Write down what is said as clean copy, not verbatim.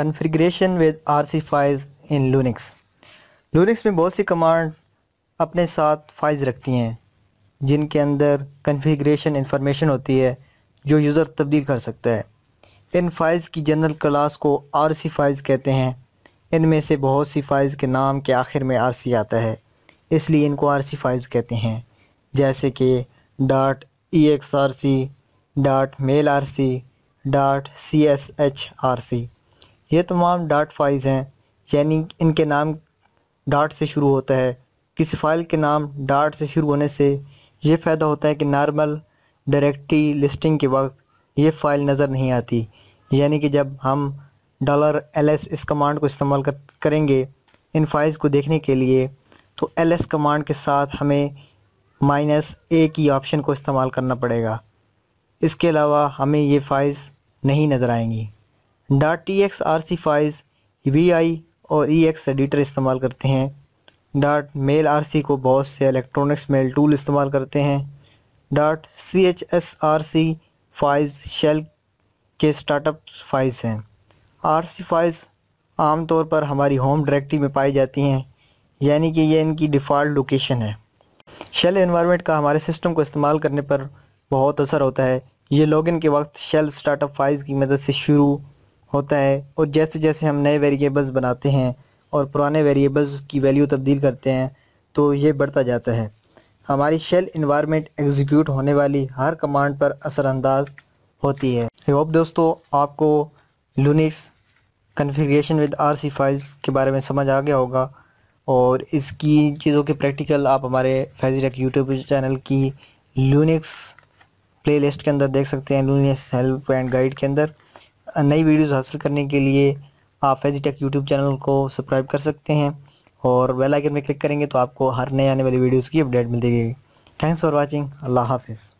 Configuration with RC files in Linux. Linux में बहुत सी command अपने साथ फाइल्स रखती हैं जिनके अंदर कॉन्फ़िगरेशन इंफॉर्मेशन होती है जो यूज़र तब्दील कर सकता है। इन फाइल्स की जनरल क्लास को आरसी फाइल्स कहते हैं। इनमें से बहुत सी फाइल्स के नाम के आखिर में आरसी आता है, इसलिए इनको आरसी फाइल्स कहते हैं, जैसे कि .exrc, .mailrc, .cshRC। ये तमाम डॉट फाइल्स हैं, यानी इनके नाम डॉट से शुरू होता है। किसी फ़ाइल के नाम डॉट से शुरू होने से ये फ़ायदा होता है कि नॉर्मल डायरेक्टरी लिस्टिंग के वक्त ये फ़ाइल नज़र नहीं आती, यानी कि जब हम $ls इस कमांड को इस्तेमाल करेंगे इन फाइल्स को देखने के लिए, तो ls कमांड के साथ हमें -a की ऑप्शन को इस्तेमाल करना पड़ेगा। इसके अलावा हमें ये फाइल्स नहीं नज़र आएंगी। .exrc फाइल्स vi और ex एडिटर इस्तेमाल करते हैं। .mailrc को बहुत से इलेक्ट्रॉनिक्स मेल टूल इस्तेमाल करते हैं। .chsrc फाइल्स शेल के स्टार्टअप फाइल्स हैं। आरसी फाइल्स आमतौर पर हमारी होम डायरेक्टरी में पाई जाती हैं, यानी कि ये इनकी डिफ़ॉल्ट लोकेशन है। शेल एनवायरनमेंट का हमारे सिस्टम को इस्तेमाल करने पर बहुत असर होता है। ये लॉगिन के वक्त शेल स्टार्टअप फाइल्स की मदद से शुरू होता है, और जैसे जैसे हम नए वेरिएबल्स बनाते हैं और पुराने वेरिएबल्स की वैल्यू तब्दील करते हैं तो ये बढ़ता जाता है। हमारी शेल एनवायरनमेंट एग्जीक्यूट होने वाली हर कमांड पर असरअंदाज होती है। आई होप दोस्तों आपको लूनिक्स कॉन्फ़िगरेशन विद आरसी फाइल्स के बारे में समझ आ गया होगा, और इसकी चीज़ों के प्रैक्टिकल आप हमारे फाज़ी टेक यूट्यूब चैनल की लूनिक्स प्लेलिस्ट के अंदर देख सकते हैं। लूनिक्स हेल्प एंड गाइड के अंदर नई वीडियोस हासिल करने के लिए आप फाज़ी टेक यूट्यूब चैनल को सब्सक्राइब कर सकते हैं, और बेल आइकन में क्लिक करेंगे तो आपको हर नए आने वाली वीडियोस की अपडेट मिल जाएगी। Thanks for watching. अल्लाह हाफिज़।